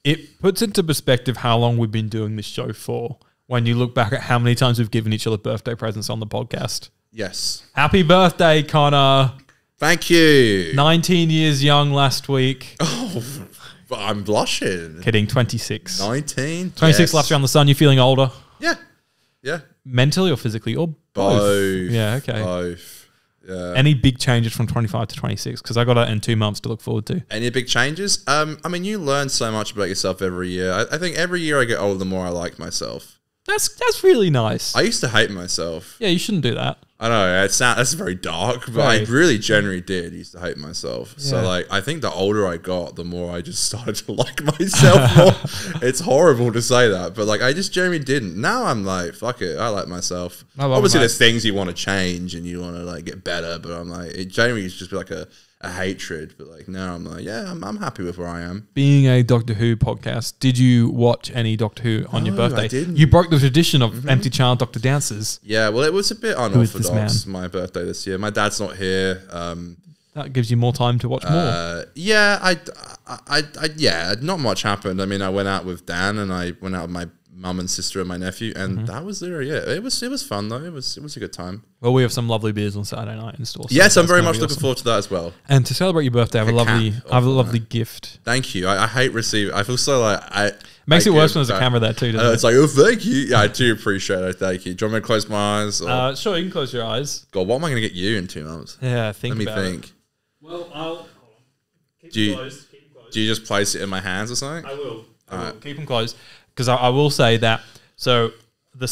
it puts into perspective how long we've been doing this show for when you look back at how many times we've given each other birthday presents on the podcast. Yes. Happy birthday, Connor. Thank you. 19 years young last week. Oh, I'm blushing. Kidding, 26. 19? 26 yes. last year on the sun. You feeling older? Yeah. Yeah. Mentally or physically? Or both? Yeah, okay. Both. Yeah. Any big changes from 25 to 26? Because I got it in 2 months to look forward to. Any big changes? I mean, you learn so much about yourself every year. I think every year I get older, the more I like myself. That's really nice. I used to hate myself. Yeah, you shouldn't do that. I know that's very dark, but I really genuinely did used to hate myself. Yeah. So like, I think the older I got, the more I just started to like myself more. It's horrible to say that, but like I just genuinely didn't. Now I'm like, fuck it, I like myself. Obviously, there's things you want to change and you want to like get better, but I'm like, it genuinely is just like a hatred. But like now I'm like, yeah, I'm happy with where I am. Being a Doctor Who podcast, did you watch any Doctor Who on your birthday? I didn't. You broke the tradition of empty child Doctor Dances. Yeah, well, it was a bit unorthodox, my birthday this year. My dad's not here. That gives you more time to watch more. Yeah, yeah, not much happened. I mean, I went out with Dan and I went out with my mum and sister and my nephew, and that was there. Yeah, it was fun though. It was a good time. Well, we have some lovely beers on Saturday night in store. So yes, I'm very much looking forward to that as well. And to celebrate your birthday, I have a lovely gift. Thank you. I hate receiving. I feel so like makes it worse when there's a camera there too. Doesn't it? It's like, oh, thank you. Yeah, I do appreciate it. Thank you. Do you want me to close my eyes? Or? Sure, you can close your eyes. God, what am I going to get you in 2 months? Yeah, Let me think. It. Well, I'll keep them closed. Do you just place it in my hands or something? I will. Keep them closed because I will say that. So the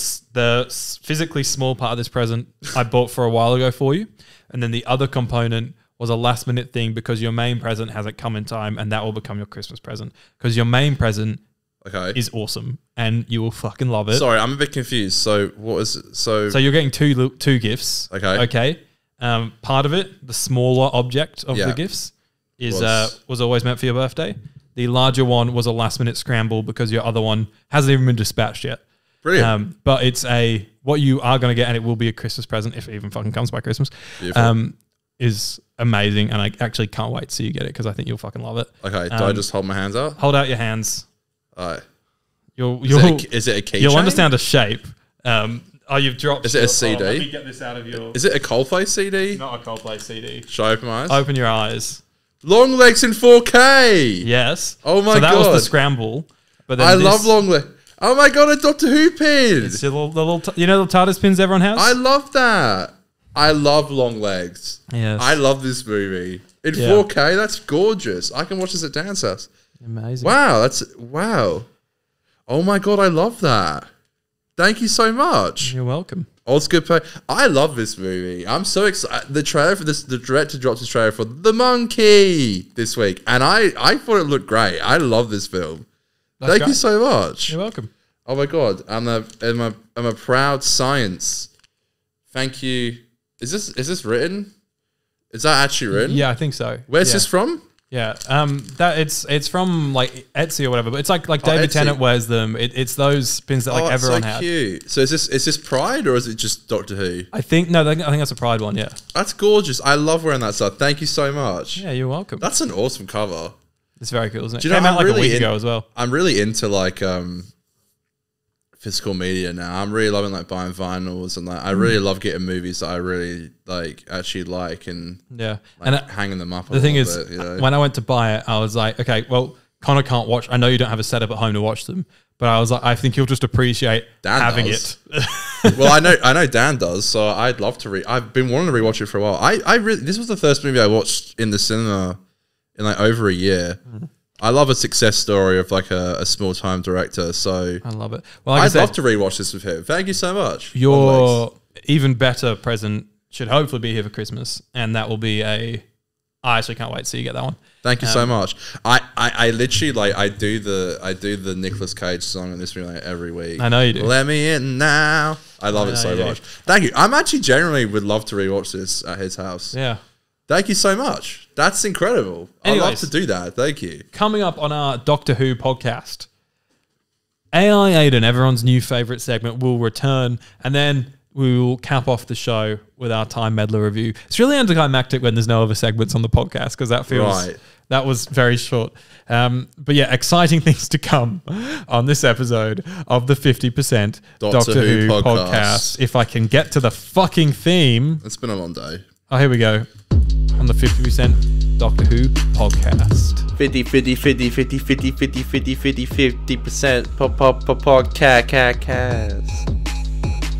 physically small part of this present I bought for a while ago for you, and then the other component was a last minute thing because your main present hasn't come in time, and that will become your Christmas present because your main present is awesome and you will fucking love it. Sorry, I'm a bit confused. So what is it? So you're getting two gifts. Okay. Part of it, the smaller object of the gifts, was always meant for your birthday. The larger one was a last minute scramble because your other one hasn't even been dispatched yet. Brilliant. But it's what you are going to get, and it will be a Christmas present if it even fucking comes by Christmas. Is amazing, and I actually can't wait to see you get it because I think you'll fucking love it. Okay, do I just hold my hands out? Hold out your hands. All right. Is it a key? You'll chain? understand a shape. You've dropped. Is it a CD? Let me get this out of your. Is it a Coldplay CD? It's not a Coldplay CD. Should I open my eyes? Open your eyes. Long Legs in 4K. Yes. Oh my god. So that was the scramble. But then I love Long Legs. Oh my god, a Doctor Who pin! It's the little you know the TARDIS pins everyone has? I love that. I love Long Legs. Yes. I love this movie. In 4K, that's gorgeous. I can watch this at Dan's house. Amazing. Wow. Oh my god, I love that. Thank you so much. You're welcome. Oscar Pay. I love this movie. I'm so excited. The trailer for this, the director dropped his trailer for The Monkey this week, and I thought it looked great. I love this film. Thank you so much. You're welcome. Oh my god, I'm a proud science. Thank you. Is this written? Is that actually written? Yeah, I think so. Where's this from? Yeah, that it's from like Etsy or whatever, but it's like David Tennant wears them. It's those pins that like everyone had. Cute. So is this Pride or is it just Doctor Who? I think that's a Pride one. Yeah, that's gorgeous. I love wearing that stuff. Thank you so much. Yeah, you're welcome. That's an awesome cover. It's very cool, isn't it? Do you know, Came out like a week ago as well. I'm really into like physical media now. I'm really loving like buying vinyls and like I really love getting movies that I really actually like and hanging them up. The thing is, when I went to buy it, I was like, okay, well, Connor can't watch. I know you don't have a setup at home to watch them, but I was like, I think he'll just appreciate having it. Well, I know Dan does, so I'd love to I've been wanting to rewatch it for a while. This was the first movie I watched in the cinema in like over a year. I love a success story of like a small time director, so I love it. Well, I'd love to rewatch this with him. Thank you so much. Your even better present should hopefully be here for Christmas, and that will be I actually can't wait to see you get that one. Thank you so much. I literally like I do the Nicolas Cage song in this movie like every week. I know you do. Let me in now. I love it so much. Thank you. I'm actually generally would love to rewatch this at his house. Yeah. Thank you so much. That's incredible. I'd love to do that. Thank you. Coming up on our Doctor Who podcast, AI Aiden, everyone's new favourite segment, will return. And then we will cap off the show with our Time Meddler review. It's really anticlimactic when there's no other segments on the podcast because that feels that was very short. But yeah, exciting things to come on this episode of the 50% Doctor Who podcast. If I can get to the fucking theme. It's been a long day. Oh, here we go. On the 50% Doctor Who podcast. 50% podcast.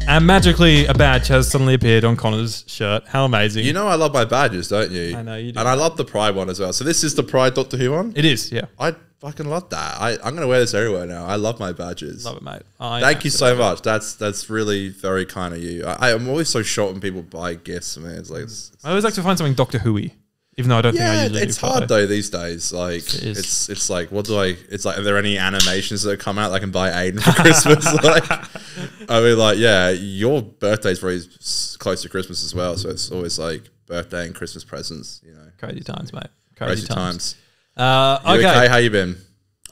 And magically, a badge has suddenly appeared on Connor's shirt. How amazing. You know I love my badges, don't you? I know you do. And I love the Pride one as well. So this is the Pride Doctor Who one? It is, yeah. I fucking love that. I'm going to wear this everywhere now. I love my badges. Love it, mate. Thank you so much. That's really very kind of you. I'm always so shocked when people buy gifts, man. It's like... I always like to find something Doctor Who-y. Even though I don't think I usually it's hard though these days. Like it's like, what do I? It's like, are there any animations that come out that I can buy Aiden for Christmas? Like, I mean, like, yeah, your birthday's very close to Christmas as well, so it's always like birthday and Christmas presents. You know, crazy times, mate. Crazy times. Okay, how you been?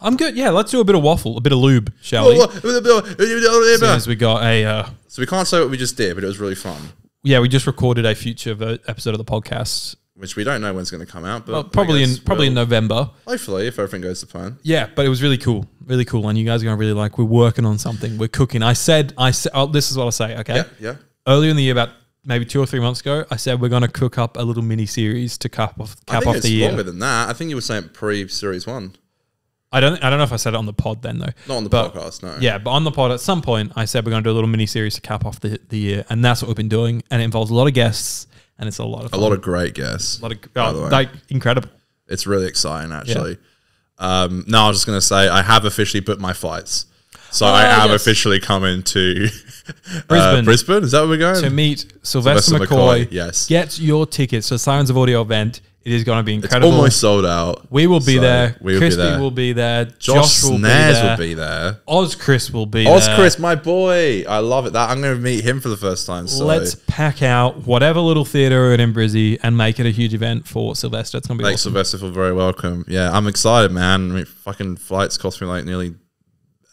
I'm good. Yeah, let's do a bit of waffle, a bit of lube, shall we? As soon as we got a. So we can't say what we just did, but it was really fun. Yeah, we just recorded a future episode of the podcast. Which we don't know when's going to come out, but probably in November. Hopefully, if everything goes to plan. Yeah, but it was really cool, and you guys are going to really like. We're working on something. We're cooking. I said. Oh, this is what I'll say. Okay. Yeah. Earlier in the year, about maybe 2 or 3 months ago, I said we're going to cook up a little mini series to cap off the year. Longer than that. I think you were saying pre-series 1. I don't know if I said it on the pod then though. Not on the podcast, no. Yeah, but on the pod at some point, I said we're going to do a little mini series to cap off the year, and that's what we've been doing, and it involves a lot of guests. And it's a lot of fun. A lot of great guests. Like incredible. It's really exciting, actually. Yeah. No, I was just going to say, I have officially booked my flights. So I am officially coming to Brisbane. Is that where we're going? To meet Sylvester McCoy. Yes. Get your tickets to Sirens of Audio event. It is going to be incredible. It's almost sold out. We will be there. Crispy will be there. Josh Snares will be there. Oz Chris will be there. Oz Chris, my boy. I love it. I'm going to meet him for the first time. So let's pack out whatever little theatre in Brizzy and make it a huge event for Sylvester. It's going to be awesome. Sylvester feel very welcome. Yeah, I'm excited, man. I mean, fucking flights cost me like nearly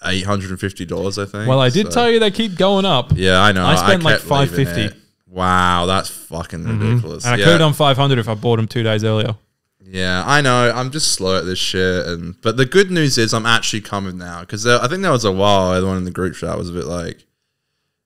$850, I think. Well, I did tell you they keep going up. Yeah, I know. I spent like $550. Wow, that's fucking ridiculous. And I could have done $500 if I bought them 2 days earlier. Yeah, I know. I'm just slow at this shit. But the good news is I'm actually coming now. Because I think there was a while everyone in the group chat was a bit like,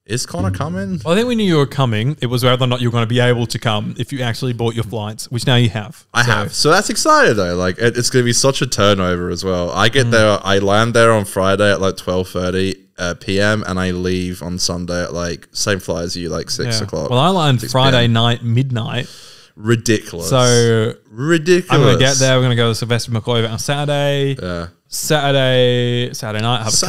is Connor coming? Well, I think we knew you were coming. It was whether or not you were going to be able to come if you actually bought your flights, which now you have. I have. So that's exciting though. Like it's going to be such a turnover as well. I get there. I land there on Friday at like 12:30 p.m. and I leave on Sunday at like same flight as you, like 6 o'clock. Well, I land Friday night midnight. Ridiculous. So ridiculous. I'm going to get there. We're going to go to Sylvester McCoy event on Saturday. Yeah. Saturday night, have a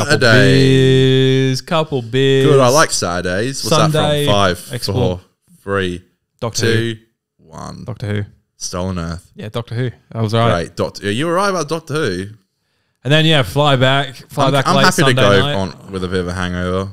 couple beers. Good, I like Saturdays. What's Sunday, that from? 5, 4, 3, Doctor 2, Who. 1. Doctor Who. Stolen Earth. Yeah, Doctor Who. I was right. Great. Doctor. You were right about Doctor Who. And then fly back. I'm late happy Sunday to go night. on with a bit of a hangover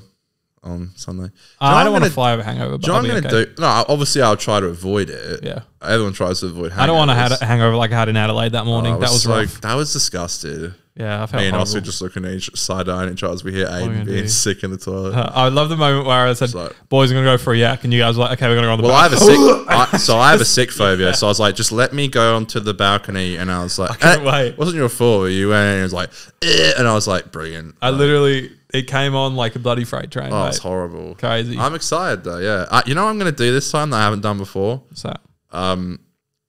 on Sunday. I don't want to fly over hangover. But I'm going to do. No, obviously I'll try to avoid it. Yeah. Everyone tries to avoid hangovers. I don't want to have a hangover like I had in Adelaide that morning. That was rough. That was disgusting. Yeah, I felt Me and horrible. us were just looking at side eye each other as we hear Aiden being sick in the toilet. I love the moment where I said, boys are going to go for a yak, and you guys were like, okay, we're going to go on the balcony. I have a sick phobia, so I was like, just let me go onto the balcony, and I was like, I couldn't wait. It wasn't your fault. You went and it was like, and I was like, brilliant. It came on like a bloody freight train. Oh, it's horrible. Crazy. I'm excited though, yeah. You know what I'm going to do this time that I haven't done before? What's that?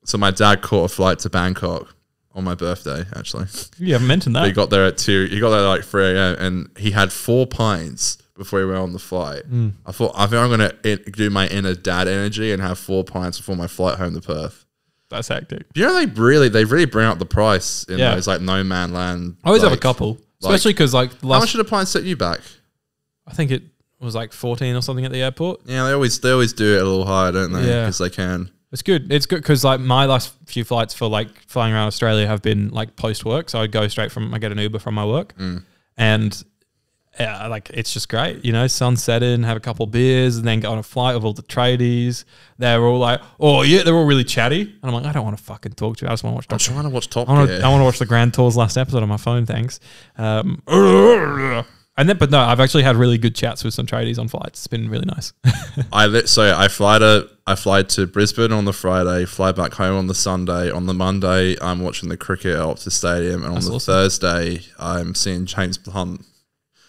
So my dad caught a flight to Bangkok on my birthday, actually. You haven't mentioned that. He got there at 2. He got there at like 3 a.m. and he had 4 pints before he went on the flight. I think I'm going to do my inner dad energy and have 4 pints before my flight home to Perth. That's hectic. You know, they really bring up the price in those like no man land. I always have a couple, especially because like how much did a pint set you back? I think it was like 14 or something at the airport. Yeah, they always do it a little higher, don't they? Yeah, because they can. It's good. It's good because like my last few flights for like flying around Australia have been like post work, so I go straight I get an Uber from my work, and yeah, like it's just great. You know, sun setting, have a couple of beers, and then go on a flight with all the tradies. They're all like, oh yeah, they're all really chatty, and I'm like, I don't want to fucking talk to you. I just want to watch. I'm trying to watch Top Gear. I want to watch the Grand Tours last episode on my phone. Thanks. But no, I've actually had really good chats with some tradies on flights. It's been really nice. I fly to Brisbane on the Friday, fly back home on the Sunday. On the Monday, I'm watching the cricket at Optus Stadium, and on the Thursday, I'm seeing James Blunt.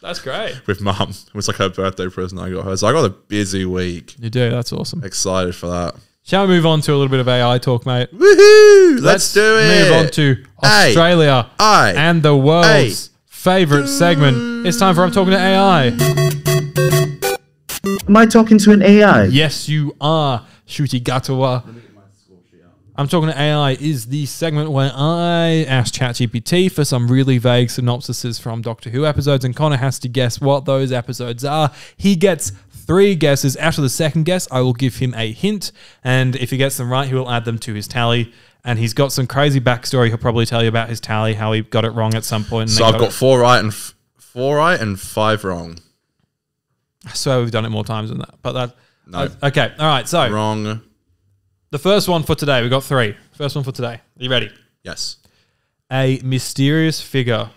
That's great. With Mum. It was like her birthday present I got her. So I got a busy week. You do. That's awesome. Excited for that. Shall we move on to a little bit of AI talk, mate? Woohoo! Let's do it. Move on to Australia and the world's favorite segment. It's time for I'm Talking to AI. Am I talking to an AI? Yes, you are, Shooty Gatawa. I'm Talking to AI is the segment where I ask ChatGPT for some really vague synopsises from Doctor Who episodes, and Connor has to guess what those episodes are. He gets 3 guesses. After the second guess, I will give him a hint, and if he gets them right, he will add them to his tally. And he's got some crazy backstory. He'll probably tell you about his tally, how he got it wrong at some point. So I've got 4 right and 5 wrong. I swear we've done it more times than that. But that... No. Okay, all right, so... Wrong. The first one for today. We've got 3. First one for today. Are you ready? Yes. A mysterious figure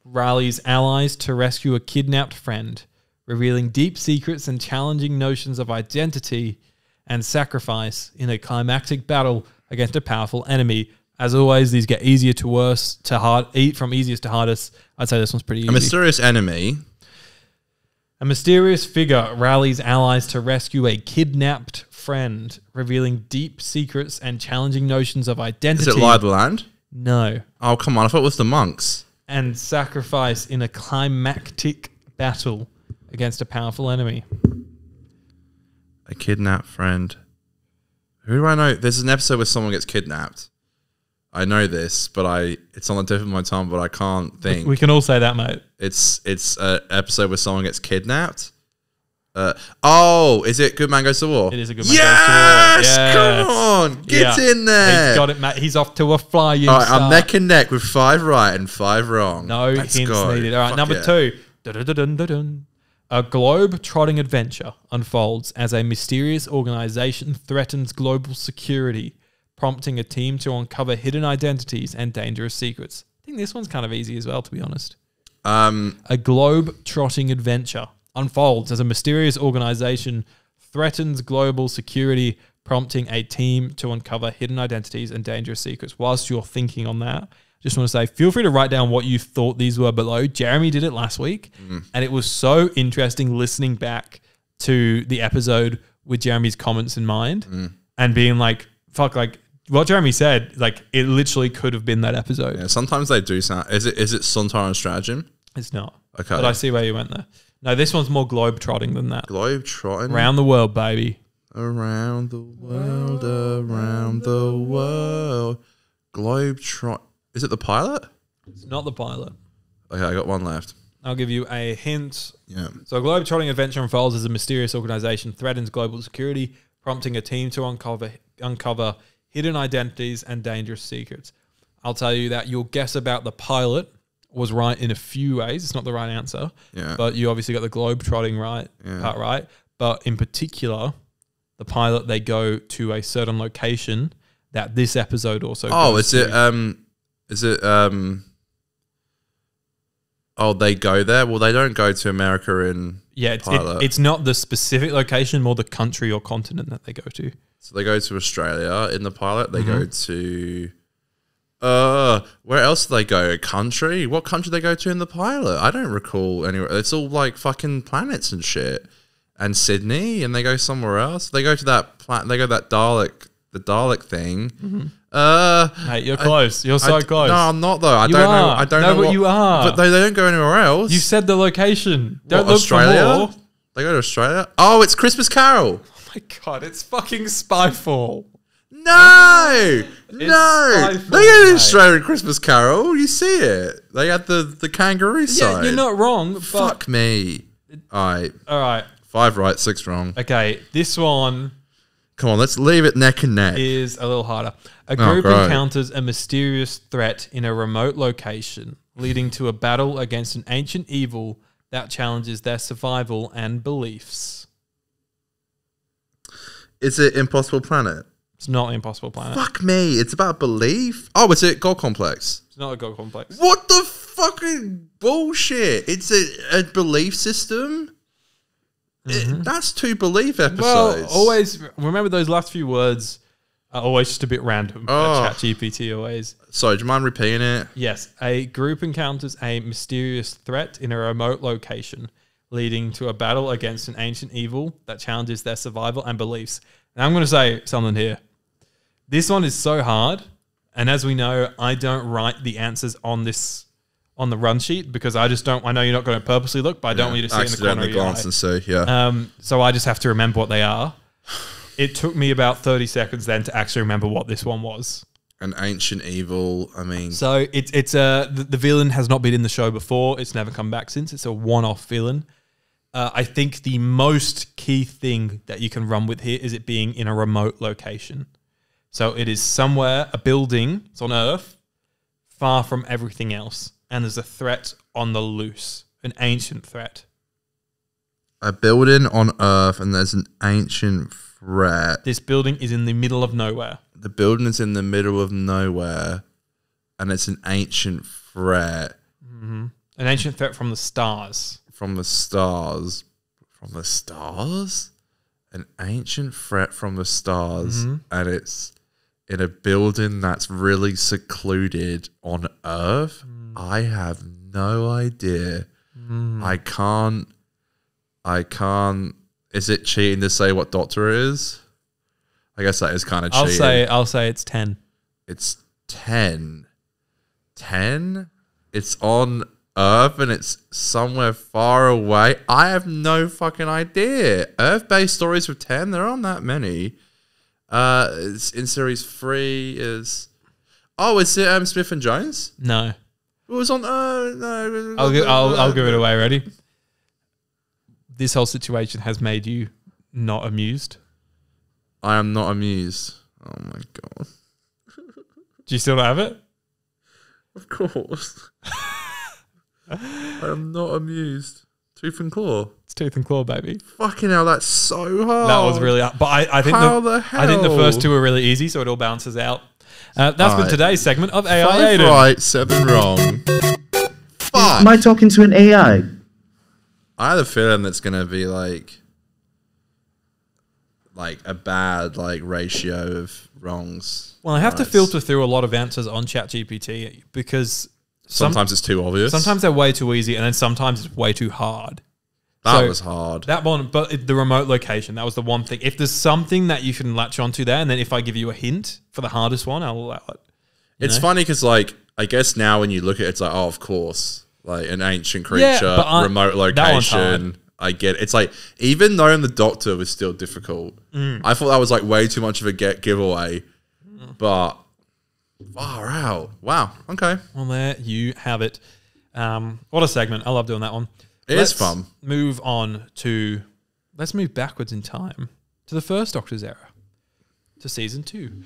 rallies allies to rescue a kidnapped friend, revealing deep secrets and challenging notions of identity and sacrifice in a climactic battle against a powerful enemy. As always, these get easier to worse to hard, from easiest to hardest. I'd say this one's pretty easy. A mysterious enemy. A mysterious figure rallies allies to rescue a kidnapped friend, revealing deep secrets and challenging notions of identity. Is it Lie of the Land? No. Oh, come on. I thought it was the monks. And sacrifice in a climactic battle against a powerful enemy. A kidnapped friend. Who do I know? There's an episode where someone gets kidnapped. I know this, but it's on the tip of my tongue, but I can't think. We can all say that, mate. It's an episode where someone gets kidnapped. Is it Good Man Goes to War? It is a Good Man Goes to War. Yes! Come on! Get in there! He's got it, mate. He's off to a flying start. start. I'm neck and neck with 5 right and 5 wrong. No hints needed. All right, number 2. Dun-dun-dun-dun-dun. A globe-trotting adventure unfolds as a mysterious organization threatens global security, prompting a team to uncover hidden identities and dangerous secrets. I think this one's kind of easy as well, to be honest. A globe-trotting adventure unfolds as a mysterious organization threatens global security, prompting a team to uncover hidden identities and dangerous secrets. Whilst you're thinking on that, just want to say, feel free to write down what you thought these were below. Jeremy did it last week, and it was so interesting listening back to the episode with Jeremy's comments in mind and being like, fuck, like what Jeremy said, like it literally could have been that episode. Yeah, sometimes they do sound... Is it Sontar and Stratagem? It's not. Okay. But I see where you went there. No, this one's more globe-trotting than that. Globe-trotting? Around the world, baby. Around the world, around the world. Globe-trot... Is it the pilot? It's not the pilot. Okay, I got 1 left. I'll give you a hint. Yeah. So a globe-trotting adventure unfolds as a mysterious organization threatens global security, prompting a team to uncover hidden identities and dangerous secrets. I'll tell you that your guess about the pilot was right in a few ways. It's not the right answer. Yeah. But you obviously got the globe-trotting part right. But in particular, the pilot, they go to a certain location that this episode also goes to. They go there? Well, they don't go to America in pilot. It's not the specific location, more the country or continent that they go to. So they go to Australia in the pilot. They go to... where else do they go? A country? What country do they go to in the pilot? I don't recall anywhere. It's all like fucking planets and shit. And Sydney, and they go somewhere else. They go to that they go to that the Dalek thing. Hey, you're close. You're so close. No, I'm not though. I don't know what you are. But they don't go anywhere else. You said the location. Don't look Australia? for more. They go to Australia. Oh, it's Christmas Carol. Oh my god, it's fucking Spyfall. No, no. Spyfall, They go to Australian Christmas Carol. You see it. They had the kangaroo side. Yeah, you're not wrong. But fuck me. All right. 5 right, 6 wrong. Okay, this one. Come on, let's leave it neck and neck. Is a little harder. A group encounters a mysterious threat in a remote location, leading to a battle against an ancient evil that challenges their survival and beliefs. Is it Impossible Planet? It's not the Impossible Planet. Fuck me. It's about belief. Oh, is it God Complex? It's not a God Complex. What the fuck? fucking bullshit. It's a belief system. That's 2 belief episodes. Well, always remember those last few words are always just a bit random. ChatGPT always. Sorry, do you mind repeating it? Yes. A group encounters a mysterious threat in a remote location, leading to a battle against an ancient evil that challenges their survival and beliefs. And I'm going to say something here. This one is so hard. And as we know, I don't write the answers on the run sheet because I just don't. I know you're not going to purposely look, but I don't want you to see in the corner of your glance eye. And see, yeah. So I just have to remember what they are. It took me about 30 seconds then to actually remember what this one was. An ancient evil. I mean, so it's the villain has not been in the show before. It's never come back since. It's a one-off villain. I think the most key thing that you can run with here is it being in a remote location. So it is somewhere, a building, it's on Earth, far from everything else. And there's a threat on the loose, an ancient threat. A building on Earth and there's an ancient threat. This building is in the middle of nowhere. The building is in the middle of nowhere and it's an ancient threat. Mm-hmm. An ancient threat from the stars. From the stars? From the stars? An ancient threat from the stars and it's in a building that's really secluded on Earth. I have no idea. I can't. Is it cheating to say what doctor it is? I guess that is kind of cheating. I'll say it's 10. It's 10. 10? It's on Earth and it's somewhere far away. I have no fucking idea. Earth-based stories with 10, there aren't that many. It's in series 3 is... Oh, is it Smith and Jones? No. It was on... no. I'll give it away. Ready? This whole situation has made you not amused. I am not amused. Oh my God. Do you still have it? Of course. I am not amused. Tooth and Claw. It's Tooth and Claw, baby. Fucking hell, that's so hard. That was really hard. But I think I think the first 2 are really easy, so it all balances out. That's been today's segment of AI 5 Aiden. right, 7 wrong. Fuck. Am I talking to an AI? I have a feeling that's going to be like a bad ratio of wrongs. Well, I have to filter through a lot of answers on ChatGPT because sometimes it's too obvious. Sometimes they're way too easy, and then sometimes it's way too hard. That was hard. That one, but the remote location, that was the one thing. If there's something that you can latch onto there, and then if I give you a hint for the hardest one, I'll allow it. It's funny because, I guess now when you look at it, it's like, oh, of course. Like an ancient creature, remote location. I get it. It's like, even though the Doctor was still difficult, I thought that was way too much of a giveaway. But far out. Wow. Okay. Well, there you have it. What a segment. I love doing that one. It's fun. Let's move backwards in time to the first Doctor's era, to season 2.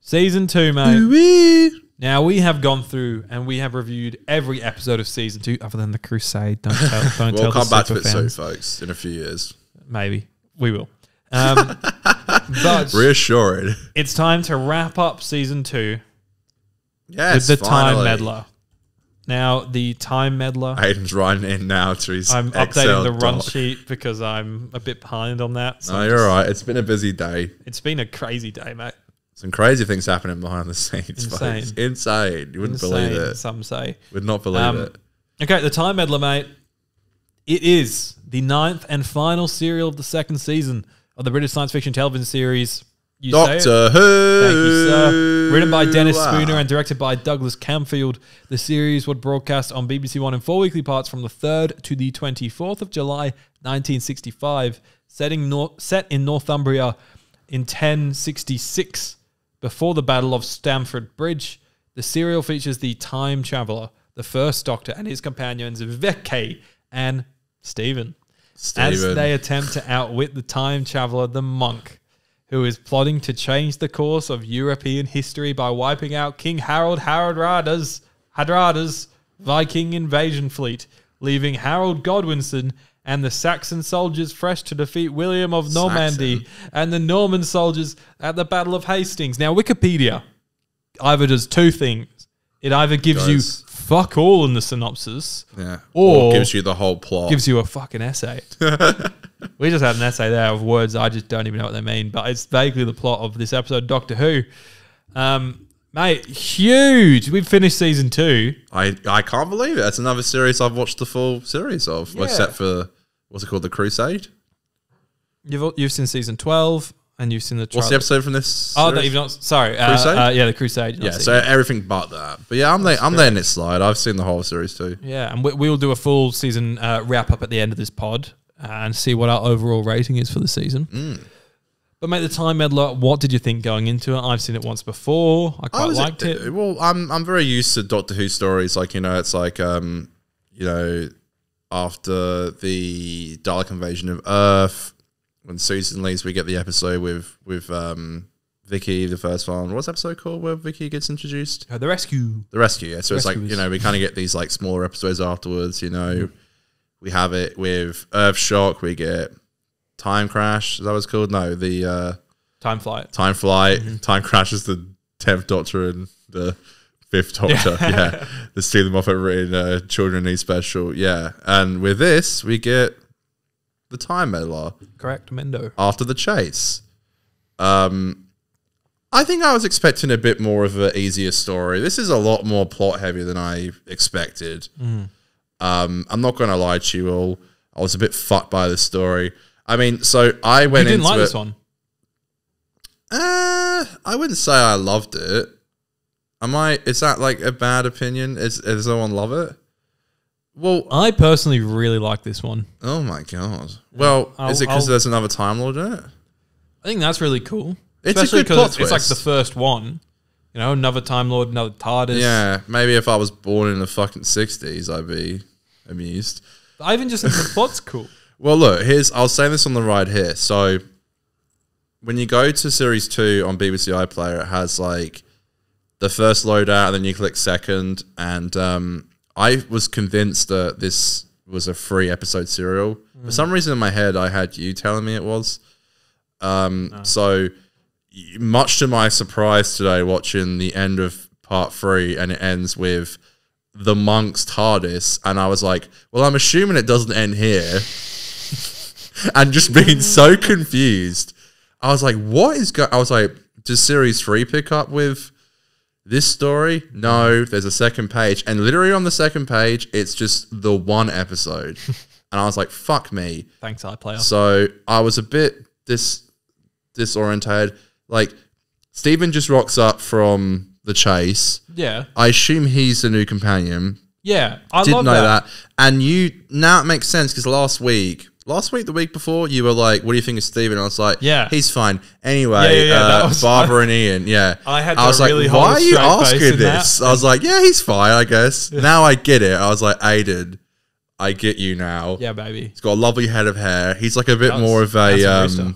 Season 2, mate. Now, we have gone through and we have reviewed every episode of season 2 other than the Crusade. Don't tell we'll come back to it soon, fans. folks, in a few years. Maybe. We will. But reassured. It's time to wrap up season 2 with the Time Meddler. Now, the Time Meddler. Aiden's writing in now to his I'm Excel updating the run doc. sheet because I'm a bit behind on that. So you're all right. It's been a busy day. It's been a crazy day, mate. Some crazy things happening behind the scenes. Insane. Folks. Insane. You wouldn't believe it. Some say. Would not believe it. Okay, the Time Meddler, mate. It is the 9th and final serial of the 2nd season of the British science fiction television series Doctor Who. Thank you, sir. Written by Dennis Spooner and directed by Douglas Camfield, the series would broadcast on BBC One in 4 weekly parts from the 3rd to the 24th of July, 1965, set in Northumbria in 1066, before the Battle of Stamford Bridge. The serial features the Time Traveller, the First Doctor, and his companions Vicky and Stephen, as they attempt to outwit the Time Traveller, the Monk, who is plotting to change the course of European history by wiping out King Harold Hardrada's Viking invasion fleet, leaving Harold Godwinson and the Saxon soldiers fresh to defeat William of Normandy and the Norman soldiers at the Battle of Hastings. Now, Wikipedia, either does two things. It either gives you fuck all in the synopsis, or gives you the whole plot. Gives you a fucking essay. We just had an essay there of words I just don't even know what they mean, but it's vaguely the plot of this episode of Doctor Who. Mate, huge. We've finished season 2. I can't believe it. That's another series I've watched the full series of, except for, what's it called, The Crusade? You've seen season 12, and you've seen the trailer. What's the episode from this Oh, series? that you've not... Sorry. Crusade? Yeah, The Crusade. Yeah, so everything but that. But yeah, I'm letting it slide. I've seen the whole series too. Yeah, and we'll do a full season wrap-up at the end of this pod and see what our overall rating is for the season. But mate, the Time Meddler, what did you think going into it? I've seen it once before. I quite liked it. Well, I'm very used to Doctor Who stories. Like, it's like, after the Dalek invasion of Earth, when Susan leaves, we get the episode with Vicky, the first one. What's the episode called where Vicky gets introduced? The Rescue. The Rescue, yeah. So it's Rescuers. like, we kind of get these like smaller episodes afterwards, We have it with Earth Shock. We get Time Crash. Is that what it's called? No, the Time Flight. Time Flight. Time Crash is the 10th Doctor and the 5th Doctor. Yeah. The Stephen Moffat written Children Need Special. Yeah. And with this, we get the Time Meddler. Correct, Mendo. After the chase. I think I was expecting a bit more of an easier story. This is a lot more plot heavy than I expected. I'm not going to lie to you all. I was a bit fucked by this story. I mean, so I went into it. You didn't like this one? I wouldn't say I loved it. Is that like a bad opinion? Does anyone love it? Well, I personally really like this one. Oh my god. Well, is it because there's another Time Lord in it? I think that's really cool. It's a good plot twist. It's like the first one. Another Time Lord, another TARDIS. Yeah, maybe if I was born in the fucking 60s, I'd be amused. I even just think the plot's cool. Well, look, I'll say this on the ride here. So, when you go to Series 2 on BBC iPlayer, it has like the first loadout, and then you click second. And I was convinced that this was a 3-episode serial. For some reason in my head, I had you telling me it was. So, much to my surprise today, watching the end of part 3, and it ends with the monk's TARDIS, and I was like, well, I'm assuming it doesn't end here. And just being so confused. I was like, what is going... I was like, does Series 3 pick up with this story? No, there's a second page. And literally on the second page, it's just the one episode. And I was like, fuck me. Thanks, iPlayer. So I was a bit disorientated. Like, Stephen just rocks up from the chase. Yeah. I assume he's the new companion. Yeah, I didn't love know that. And now it makes sense because last week, the week before, you were like, what do you think of Steven? And I was like, yeah, he's fine. Anyway, Barbara and Ian, I was really like, why are you asking this? That. I was like, yeah, he's fine, I guess. Yeah. Now I get it. I was like, Aiden, I get you now. Yeah, baby. He's got a lovely head of hair. He's like a bit more of a,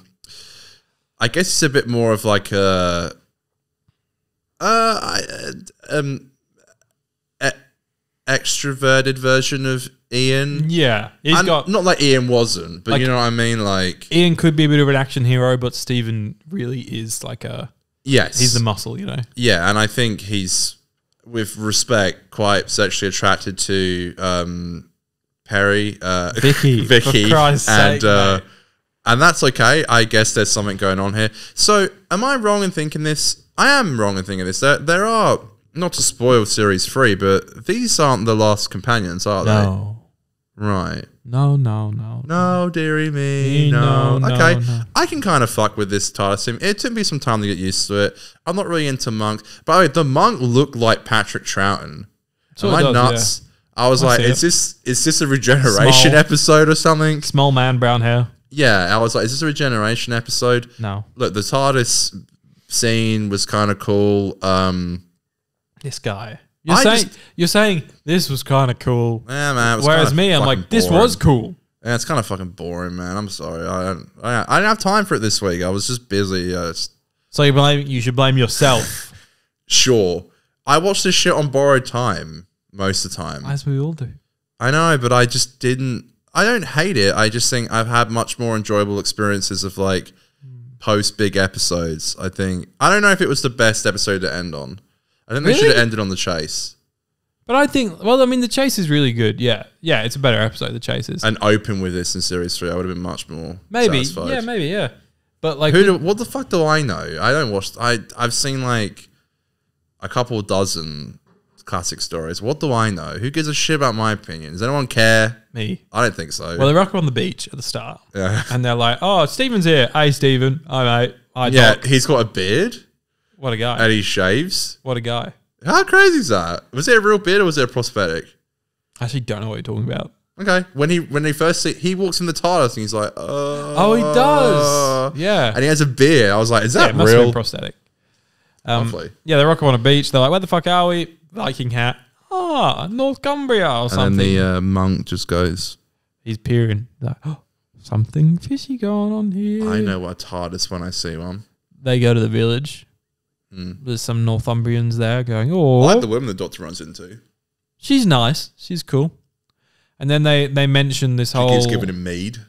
I guess he's a bit more of like a, extroverted version of Ian. Yeah. He's got not like Ian wasn't, but like, you know what I mean? Like Ian could be a bit of an action hero, but Stephen really is like a he's the muscle, Yeah, and I think he's, with respect, quite sexually attracted to Perry, Vicky, for Christ's sake, and that's okay. I guess there's something going on here. So, am I wrong in thinking this? I am wrong in thinking this. There are, not to spoil Series 3, but these aren't the last companions, are they? No. Right. No. No, dearie me. No. Okay. No. I can kind of fuck with this TARDIS sim. It took me some time to get used to it. I'm not really into monks. By the way, the monk looked like Patrick Troughton. So Am I nuts? Yeah. I was like, is this a regeneration episode or something? Small man, brown hair. Yeah, I was like, is this a regeneration episode? No. Look, the TARDIS scene was kind of cool. This guy. You're saying this was kind of cool. Yeah, man. Whereas me, I'm like, this was cool. Yeah, it's kind of fucking boring, man. I'm sorry. I didn't have time for it this week. I was just busy. So you should blame yourself. Sure. I watched this shit on borrowed time most of the time. As we all do. I know, but I just didn't. I don't hate it. I just think I've had much more enjoyable experiences of like post big episodes. I think. I don't know if it was the best episode to end on. I think they should have ended on the chase. But I think, well, I mean, the chase is really good. Yeah, it's a better episode. The chase is, And open with this in series 3, I would have been much more maybe, satisfied. yeah. But like, What the fuck do I know? I don't watch. I've seen like a couple dozen classic stories. What do I know? Who gives a shit about my opinion? Does anyone care? me. I don't think so. Well, they rock up on the beach at the start, yeah, and they're like, "Oh, Stephen's here. Hey, Stephen. Hi, mate. Hi, yeah. Doc. He's got a beard What a guy. and he shaves. What a guy." How crazy is that? Was it a real beard or was it a prosthetic? I actually don't know what you're talking about. Okay, when they first see, he walks in the TARDIS and he's like, Oh, he does. Yeah. and he has a beard. I was like, is Yeah, that it must have been real? prosthetic. Lovely. Yeah, they rock up on a beach. They're like, "Where the fuck are we?" Viking hat. Ah, North Cumbria or something. And then the monk just goes, He's peering. He's like, "Oh, something fishy going on here." I know what TARDIS when I see one. They go to the village. There's some Northumbrians there going, "Oh, I like the woman the Doctor runs into. she's nice. She's cool." And then they mention this whole He's giving him mead,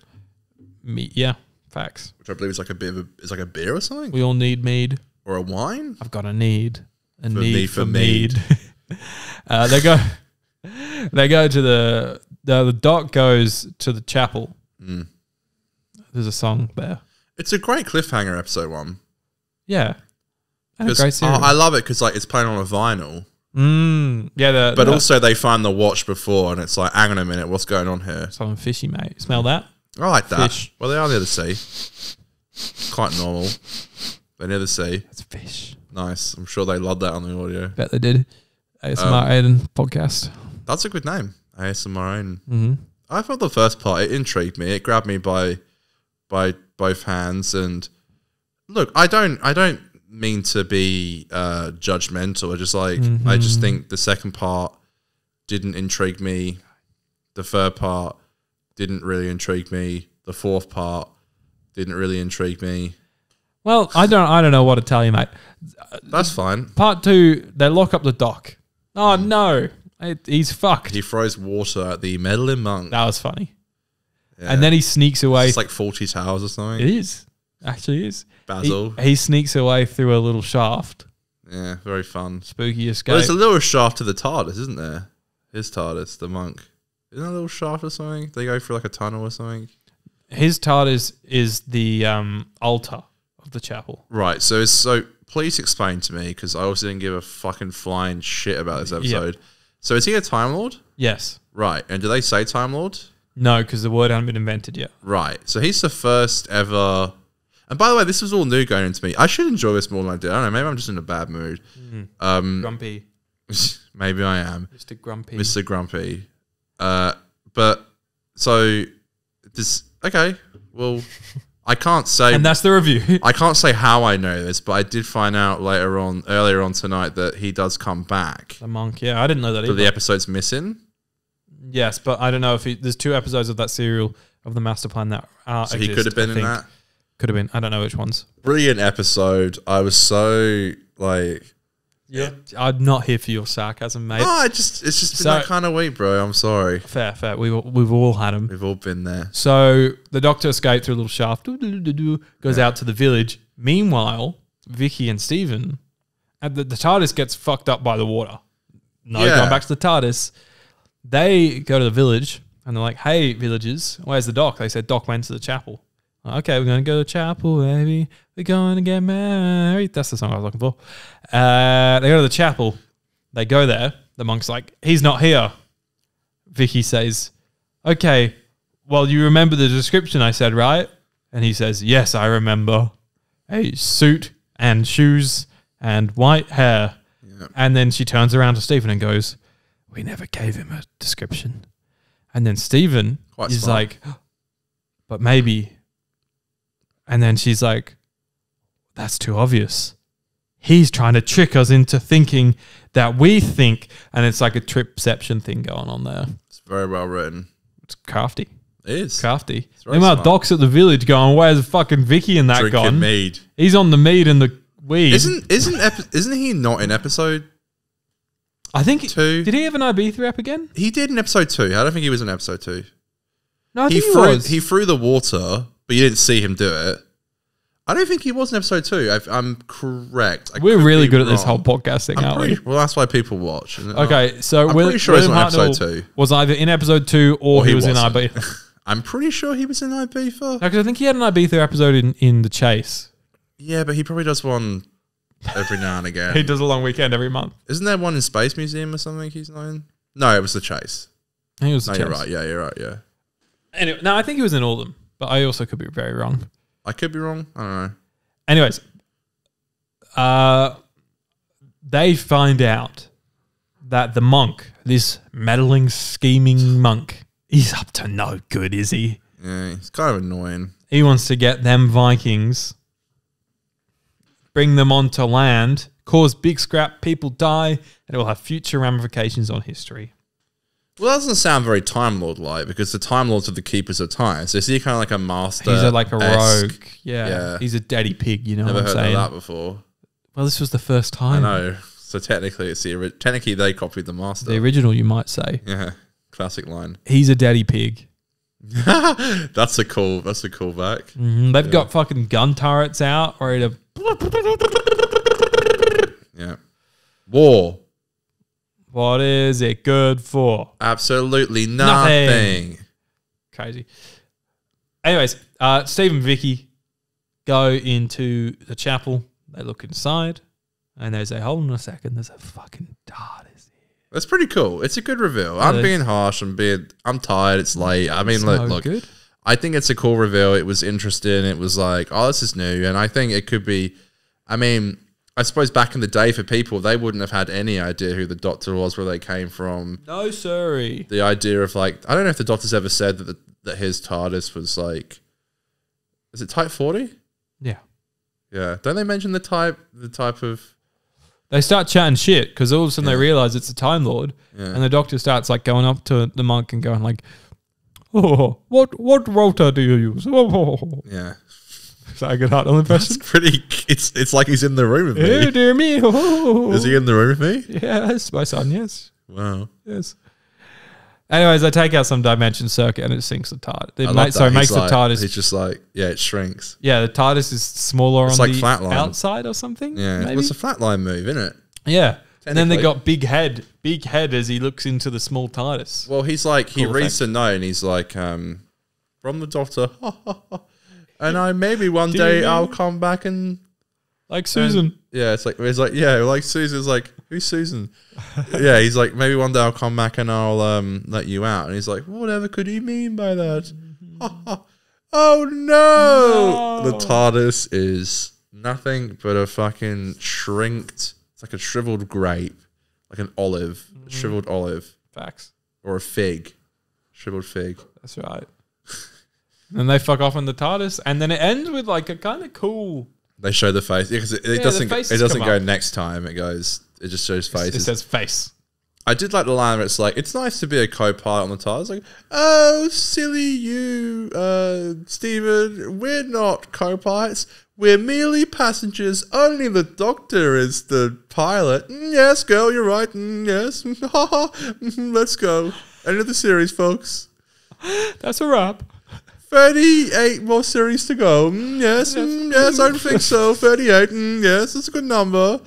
meat. Yeah, facts. which I believe is like a bit of it's like a beer or something, We all need mead. or a wine. I've got a need need for for mead. They go to the Doc goes to the chapel. There's a song there. It's a great cliffhanger, episode 1. Yeah, and a 'Cause- great series. I love it because like it's playing on a vinyl, Yeah, but also they find the watch before, and it's like, hang on a minute, what's going on here? something fishy, mate. Smell that? I like that. Fish. Well, they are near the sea. Quite normal. They're near the sea. That's fish. Nice. I'm sure they loved that on the audio. Bet they did. ASMR Aiden podcast. That's a good name, ASMR. Mm-hmm. I thought the first part, it intrigued me. It grabbed me by both hands. And look, I don't mean to be judgmental. I just think the second part didn't intrigue me. The third part didn't really intrigue me. The fourth part didn't really intrigue me. Well, I don't know what to tell you, mate. That's fine. Part 2, they lock up the Doc. Oh no, he's fucked. He throws water at the meddling monk. That was funny. Yeah. And then he sneaks away. It's like 40 Towers or something. It is. Actually is. Basil. He sneaks away through a little shaft. Yeah, very fun. Spooky escape. Well, there's a little shaft to the TARDIS, isn't there? His TARDIS, the monk. Isn't that a little shaft or something? They go through like a tunnel or something. His TARDIS is the altar of the chapel. Right. So please explain to me, because I also didn't give a fucking flying shit about this episode. So is he a Time Lord? Yes. Right. And do they say Time Lord? No, because the word hadn't been invented yet. Right. So he's the first ever. And by the way, this was all new going into me. I should enjoy this more than I did. I don't know. Maybe I'm just in a bad mood. Grumpy. Maybe I am. Mr. Grumpy. Mr. Grumpy. But so this. Okay. Well, I can't say. And that's the review. I can't say how I know this, but I did find out earlier on tonight, that he does come back. The monk, yeah. I didn't know that But either. the episode's missing. Yes, but I don't know if there's 2 episodes of that serial of the master plan that So he could have been in that. Could have been. I don't know which ones. Brilliant episode. I was so like. Yeah. I'm not here for your sarcasm, mate. Oh, it's just been that kind of week, bro. I'm sorry. Fair. We've all had them. We've all been there. So the Doctor escaped through a little shaft, goes out to the village. Meanwhile, Vicky and Stephen, and the TARDIS gets fucked up by the water. Going back to the TARDIS. They go to the village and they're like, "Hey, villagers, where's the Doc?" They said Doc went to the chapel. Okay, we're going to go to the chapel, baby. We're going to get married. That's the song I was looking for. They go to the chapel. They go there. The monk's like, "He's not here." Vicky says, "Okay, well, you remember the description I said, right?" And he says, "Yes, I remember. A suit and shoes and white hair." Yep. And then she turns around to Stephen and goes, "We never gave him a description." And then Stephen is like, "But maybe." And then she's like, "That's too obvious. He's trying to trick us into thinking that we think." And it's like a tripception thing going on there. It's very well written. It's crafty. It is. Crafty. Meanwhile, Doc's at the village going, "Where's fucking Vicky and that Drinking gone?" mead. He's on the mead and the weed. Isn't he not in episode? I think 2? Did he have an IB3 rep again? He did in episode 2. I don't think he was in episode 2. No, I think he was. He threw the water, but you didn't see him do it. I don't think he was in episode 2. I'm correct. We're really good at this whole podcast thing, aren't we? Well, that's why people watch. Okay, so I'm pretty sure he's in episode 2. Was either in episode 2 or he was in Ibiza. I'm pretty sure he was in Ibiza. Because I think he had an Ibiza episode in The Chase. Yeah, but he probably does one every now and again. He does a long weekend every month. Isn't there one in Space Museum or something he's not in? No, it was The Chase. I think it was The No, Chase. you're right. Yeah, you're right. Yeah. Anyway, no, I think he was in all of them, but I also could be very wrong. I could be wrong. I don't know. Anyways, they find out that the monk, this meddling, scheming monk, he's up to no good, is he? Yeah, he's kind of annoying. He wants to get them Vikings, bring them onto land, cause big scrap, people die, and it will have future ramifications on history. Well, that doesn't sound very Time Lord like because the Time Lords are the keepers of time. So is he kind of like a master? He's like a rogue. Yeah. He's a daddy pig, you know Never what I'm heard saying? of that before. Well, this was the first time. I know. So technically, technically they copied the master. The original, you might say. Yeah, classic line. He's a daddy pig. That's a callback. They've got fucking gun turrets out ready to. Yeah. War. What is it good for? Absolutely nothing. Crazy. Anyways, Steve and Vicky go into the chapel. They look inside, and they say, "Hold on a second, there's a fucking TARDIS here." That's pretty cool. It's a good reveal. I'm being harsh. I'm tired. It's late. I mean, look. Good. I think it's a cool reveal. It was interesting. It was like, oh, this is new, and I think it could be. I mean, I suppose back in the day for people, they wouldn't have had any idea who the Doctor was, where they came from. No, sorry. The idea of like, I don't know if the Doctor's ever said that his TARDIS was like, is it Type 40? Yeah. Yeah. Don't they mention the type of? They start chatting shit because all of a sudden they realize it's a Time Lord, and the Doctor starts like going up to the monk and going like, "Oh, what rotor do you use?" Oh. Yeah. Is that a good heart impression? It's pretty. It's like he's in the room with me. Oh dear me! Oh. Is he in the room with me? Yes, my son. Yes. Wow. Yes. Anyways, they take out some dimension circuit and it sinks the TARDIS. It makes the TARDIS. He's just like, yeah, it shrinks. Yeah, the TARDIS is smaller It's on like the Flatline. outside or something. Yeah, maybe? well, it's a flatline move, isn't it? Yeah. And then they Technically. got big head as he looks into the small TARDIS. Well, he's like, he Cool reads the note and he's like, from the Doctor, and I maybe one day Dear I'll me. come back and Like Susan. yeah, it's like Susan's like, who's Susan? Yeah, he's like, maybe one day I'll come back and I'll let you out, and he's like, whatever could he mean by that? Oh no! The TARDIS is nothing but a fucking shrinked. It's like a shriveled grape, like an olive, a shriveled olive, Facts. or a fig, shriveled fig. That's right. And they fuck off in the TARDIS, and then it ends with like a kind of cool. They show the face because it the doesn't. It faces doesn't come go up. next time. It goes. It just shows faces. It says face. I did like the line where it's like, it's nice to be a co-pilot on the TARDIS. Like, oh, silly you, Stephen. We're not co-pilots. We're merely passengers. Only the Doctor is the pilot. Yes, girl, you're right. Yes. Let's go. End of the series, folks. That's a wrap. 38 more series to go. Yes, yes, I think so. 38. Yes, that's a good number.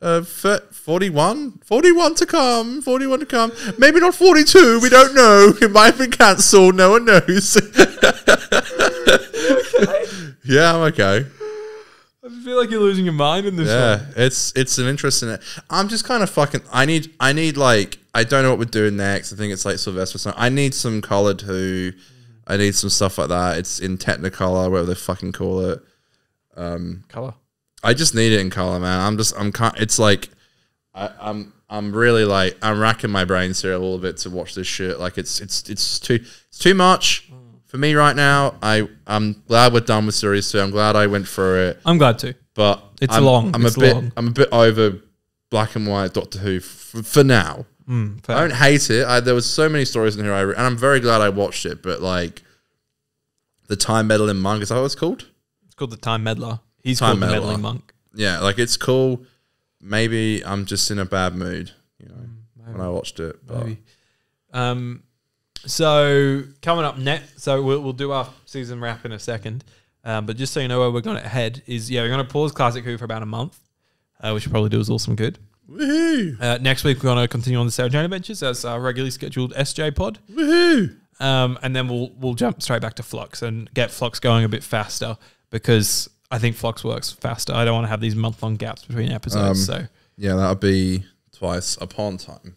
41? 41 to come. 41 to come. Maybe not 42. We don't know. It might have been cancelled. No one knows. Yeah, I'm okay. I feel like you're losing your mind in this Yeah, one. it's an interesting. I'm just kind of fucking. I need like, I don't know what we're doing next. I think it's like Sylvester. So I need some coloured who. I need some stuff like that. It's in Technicolor, whatever they fucking call it. Colour. I just need it in color, man. It's like, I'm really like, I'm racking my brains here a little bit to watch this shit. Like it's too much for me right now. I'm glad we're done with series 2. I'm glad I went through it, I'm glad to. but It's long. I'm a bit over black and white Doctor Who for now. Fair. I don't hate it. There was so many stories in here, and I'm very glad I watched it. But like, the Time Meddler monk, is that what it's called? It's called the Time Meddler. He's Time called the Meddler. meddling monk. Yeah, like it's cool. Maybe I'm just in a bad mood, when I watched it. But Maybe. So coming up next, so we'll do our season wrap in a second. But just so you know where we're going to head is, we're going to pause Classic Who for about a month, which will probably do us all some good. Woohoo! Next week, we're going to continue on the Sarah Jane Adventures as our regularly scheduled SJ pod. Woohoo! And then we'll jump straight back to Flux and get Flux going a bit faster because I think Flux works faster. I don't want to have these month-long gaps between episodes. Yeah, that'll be Twice Upon Time.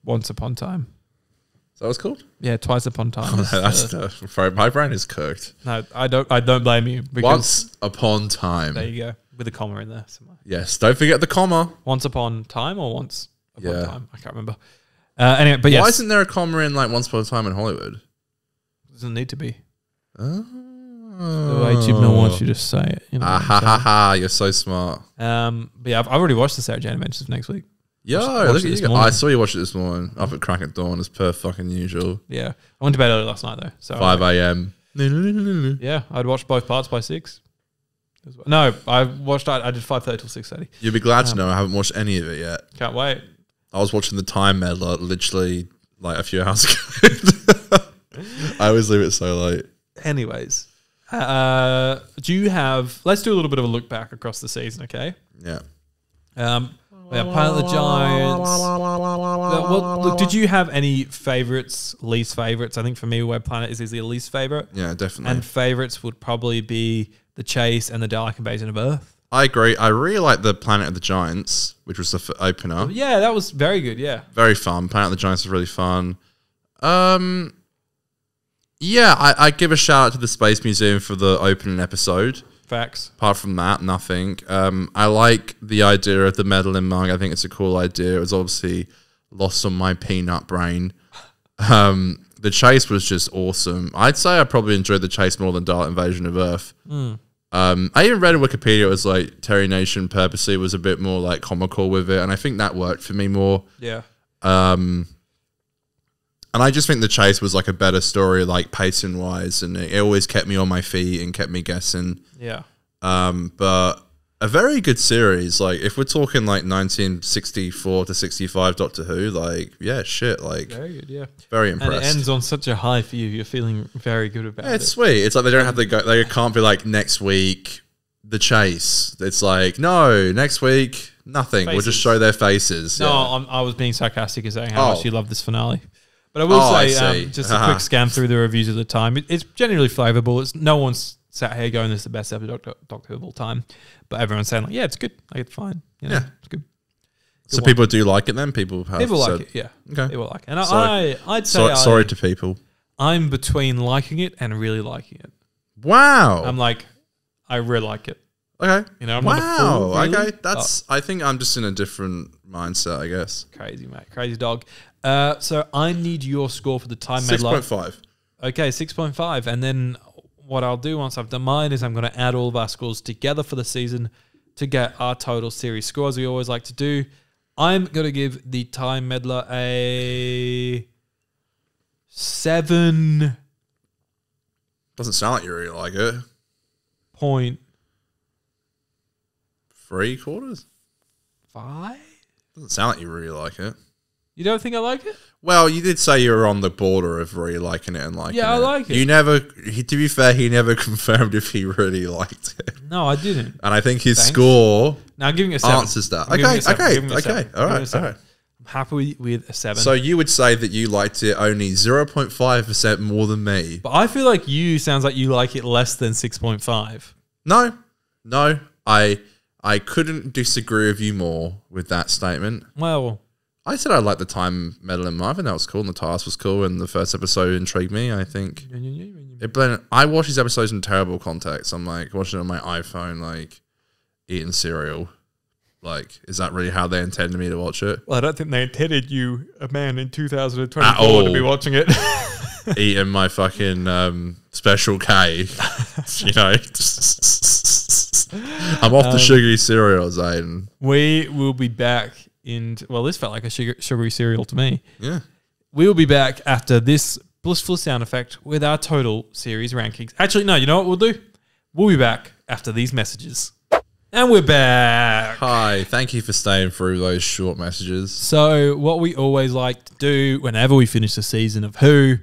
Once Upon Time. Is that what it's called? Yeah, Twice Upon Time. My brain is cooked. No, I don't blame you. Once Upon Time. There you go. With a comma in there somewhere. Yes, don't forget the comma. Once Upon Time or Once Upon Time? I can't remember. Anyway, but why isn't there a comma in like Once Upon a Time in Hollywood? Doesn't need to be. Oh. The way Jim wants you to say it. You know you're so smart. But yeah, I've already watched the Sarah Jane Adventures next week. Yo, look at you. I saw you watch it this morning up at crack at dawn as per fucking usual. Yeah. I went to bed early last night though. So 5 a.m. Yeah, I'd watched both parts by 6. No, I did 5:30 till 6:30. You'll be glad to know I haven't watched any of it yet. Can't wait. I was watching the Time Meddler literally like a few hours ago. I always leave it so late. Anyways, do you have? Let's do a little bit of a look back across the season, okay? Yeah. We have Planet of the Giants. Look, did you have any favorites, least favorites? I think for me, Web Planet is the least favorite. Yeah, definitely. And favorites would probably be The Chase and the Dalek Invasion of Earth. I agree. I really like the Planet of the Giants, which was the opener. Yeah, that was very good. Yeah, very fun. Planet of the Giants was really fun. Yeah, I give a shout out to the Space Museum for the opening episode. Facts. Apart from that, nothing. I like the idea of the meddling mug. I think it's a cool idea. It was obviously lost on my peanut brain. The chase was just awesome. I'd say I probably enjoyed the chase more than Dalek Invasion of Earth. I even read in Wikipedia it was like Terry Nation purposely was a bit more like comical with it, and I think that worked for me more. Yeah. And I just think the chase was like a better story, like pacing wise, and it always kept me on my feet and kept me guessing. Yeah. But a very good series. Like if we're talking like 1964 to 65 Doctor Who, like yeah, shit, like very good, yeah. Very impressed. And it ends on such a high for you. You're feeling very good about it. It's sweet. It's like they don't have to go. They can't be like next week the chase. It's like no, next week nothing. Faces. We'll just show their faces. No, I was being sarcastic and saying how much you love this finale. But I will say, just a quick scan through the reviews of the time. It's generally flavorable. It's no one's sat here going, "This is the best ever Doctor Who of all time," but everyone's saying, "Like, yeah, it's good. Like, it's fine. You know, yeah, it's good." So people do like it then. People like it. Yeah, okay. People like it. And I'd say sorry to people. I'm between liking it and really liking it. Wow. I'm like, I really like it. Okay. You know, I'm not a fool, really. Okay. That's. I think I'm just in a different mindset. I guess. Crazy, mate. Crazy dog. So I need your score for the Time Meddler. 6.5. Okay, 6.5. And then what I'll do once I've done mine is I'm going to add all of our scores together for the season to get our total series score, as we always like to do. I'm going to give the Time Meddler a 7. Doesn't sound like you really like it. Point 3/4? 5? Doesn't sound like you really like it. You don't think I like it? Well, you did say you were on the border of really liking it and liking it. Yeah, I like it. You never, to be fair, he never confirmed if he really liked it. No, I didn't. And I think his score now giving a 7. Answers that. Okay. All right. I'm happy with a 7. So you would say that you liked it only 0.5% more than me. But I feel like sounds like you like it less than 6.5. No. I couldn't disagree with you more with that statement. Well, I said I liked the Time Meddler and Marvin. That was cool, and the task was cool, and the first episode intrigued me. I think it blended. I watch these episodes in terrible context. I'm like watching it on my iPhone, like eating cereal. Like, is that really how they intended me to watch it? Well, I don't think they intended you, a man in 2024, to be watching it. Eating my fucking Special K, you know. I'm off the sugary cereals, Aiden. We will be back this felt like a sugary cereal to me. Yeah. We will be back after this blissful sound effect with our total series rankings. Actually, no, you know what we'll do? We'll be back after these messages. And we're back. Hi, thank you for staying through those short messages. So what we always like to do whenever we finish the season of Who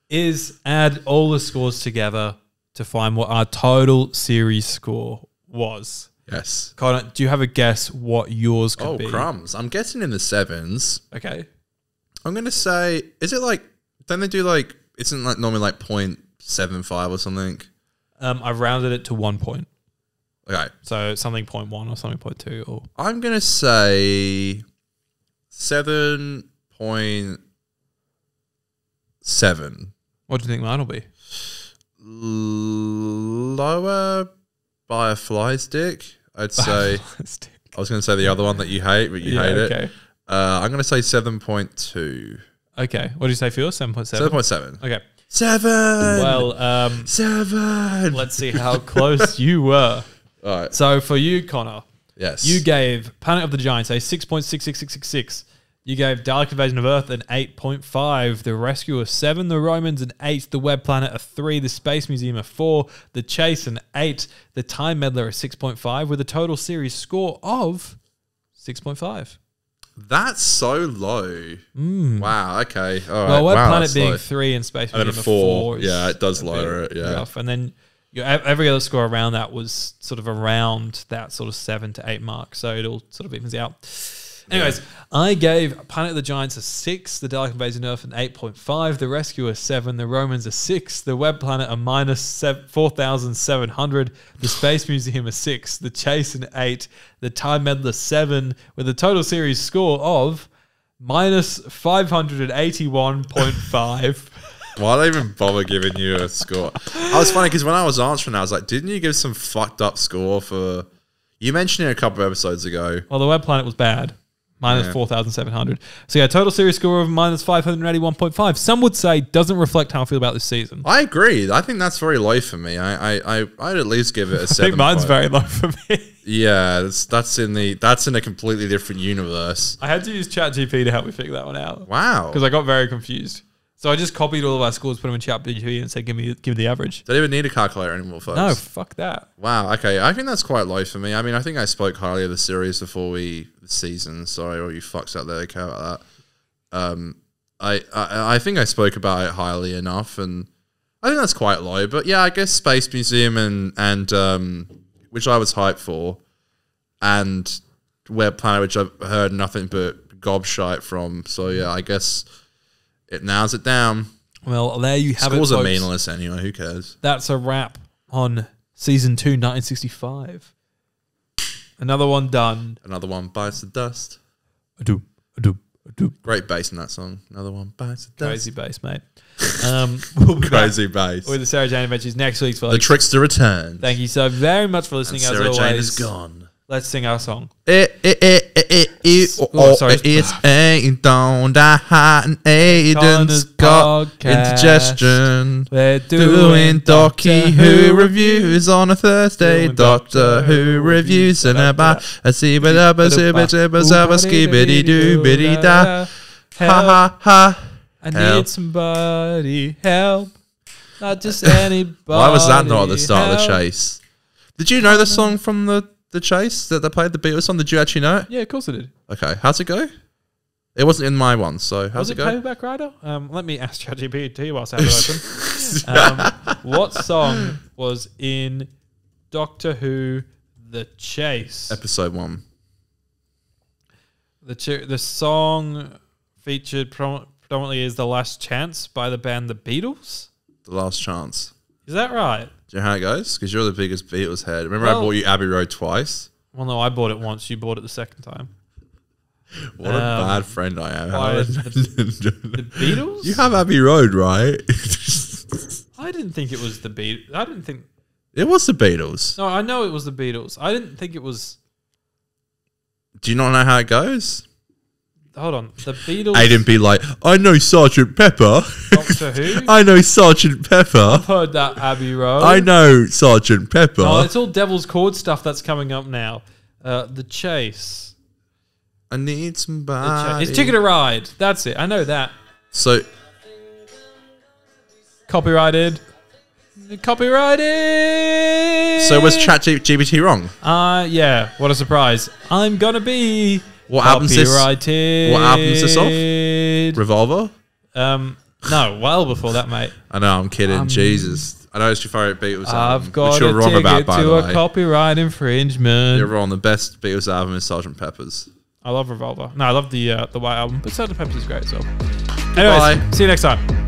is add all the scores together to find what our total series score was. Yes. Connor, do you have a guess what yours could be? Oh, crumbs. I'm guessing in the 7s. Okay. I'm going to say, is it like, don't they do like, isn't like normally like 0.75 or something? I've rounded it to 1 point. Okay. So something 0.1 or something 0.2 or... I'm going to say 7.7. What do you think mine will be? Lower by a fly stick, I'd say. I was going to say the other one that you hate, but you hate it. I'm going to say 7.2. Okay. What did you say for yours? 7.7? 7.7. Okay. 7. Well, 7. let's see how close you were. All right. So for you, Connor, Yes. you gave Planet of the Giants a 6.66666. You gave Dalek Invasion of Earth an 8.5, The Rescue a 7, The Romans an 8, The Web Planet a 3, The Space Museum a 4, The Chase an 8, The Time Meddler a 6.5, with a total series score of 6.5. That's so low. Wow. Okay. All right. Well, Web wow, Planet being low. 3 and Space And then Museum a a 4. 4. Yeah, it does a lower bit it. Yeah. rough. And then every other score around that was sort of around that sort of 7 to 8 mark. So it all sort of evens out. Anyways, I gave Planet of the Giants a 6, The Dalek Invasion of Earth an 8.5, The Rescue a 7, The Romans a 6, The Web Planet a minus 4,700, The Space Museum a 6, The Chase an 8, The Time Meddler 7, with a total series score of minus 581.5. Why did I even bother giving you a score? I was funny because when I was answering, I was like, didn't you give some fucked up score for... You mentioned it a couple of episodes ago. Well, the Web Planet was bad. Minus 4,700. So yeah, total series score of minus 581.5. Some would say doesn't reflect how I feel about this season. I agree. I think that's very low for me. I'd at least give it a 7. I think mine's very low for me. Yeah, that's in a completely different universe. I had to use ChatGPT to help me figure that one out. Wow. Because I got very confused. So I just copied all of our scores, put them in ChatGPT, and said, "Give me the average." Don't even need a calculator anymore, folks. No, fuck that. Wow. Okay, I think that's quite low for me. I mean, I think I spoke highly of the series before the season. Sorry, all you fucks out there care about that. I think I spoke about it highly enough, and I think that's quite low. But yeah, I guess Space Museum and which I was hyped for, and Web Planet, which I've heard nothing but gobshite from. So yeah, I guess it nails it down. Well, there you have Scores it, are folks. meaningless anyway. Who cares? That's a wrap on season 2, 1965. Another one done. Another one bites the dust. Adoop. Great bass in that song. Another one bites the dust. Crazy bass, mate. We'll be Crazy back bass. with the Sarah Jane Adventures next week, folks. The trickster returns. Thank you so very much for And listening. Sarah as Jane always, is gone. Let's sing our song. Sorry. It's ain't down that and Aiden's got indigestion. We're Doing Doctor Who reviews on a Thursday. Doctor Who reviews and about a skibidi doo biddy da. Ha ha ha. I Help. need somebody help. Not just anybody. Why was that not at the start of the help. chase? Did you know the song from the chase that they played the Beatles on? Did you actually know it? Yeah, of course I did. Okay, how's it go? It wasn't in my one, so how's Was it it go? Paperback Rider? Let me ask ChatGPT whilst I have it open. What song was in Doctor Who The Chase? Episode 1. The song featured predominantly is The Last Chance by the band The Beatles. The Last Chance. Is that right? Do you know how it goes? Because you're the biggest Beatles head. Remember I Well- bought you Abbey Road twice? Well, no, I bought it once. You bought it the second time. What a bad friend I am. why How is did- The Beatles? You have Abbey Road, right? I didn't think it was the Beatles. I didn't think... It was the Beatles. No, I know it was the Beatles. I didn't think it was... Do you not know how it goes? Hold on. The Beatles... Aiden be like, I know Sergeant Pepper. Doctor Who? I know Sergeant Pepper. I've heard that, Abbey Road. I know Sergeant Pepper. Oh, it's all Devil's Chord stuff that's coming up now. The Chase. I need The somebody. It's Ticket to Ride. That's it. I know that. So, Copyrighted. Copyrighted. so was ChatGPT wrong? Yeah. What a surprise. I'm gonna be What album's this? copyrighted. What album's this off? Revolver? No, well before that, mate. I know, I'm kidding. Jesus. I know it's your favourite Beatles album. I've got which a you're wrong ticket about, by to the a way. copyright infringement. You're wrong. The best Beatles album is Sgt. Pepper's. I love Revolver. No, I love the White Album, but Sgt. Pepper's is great as well. Anyways, see you next time.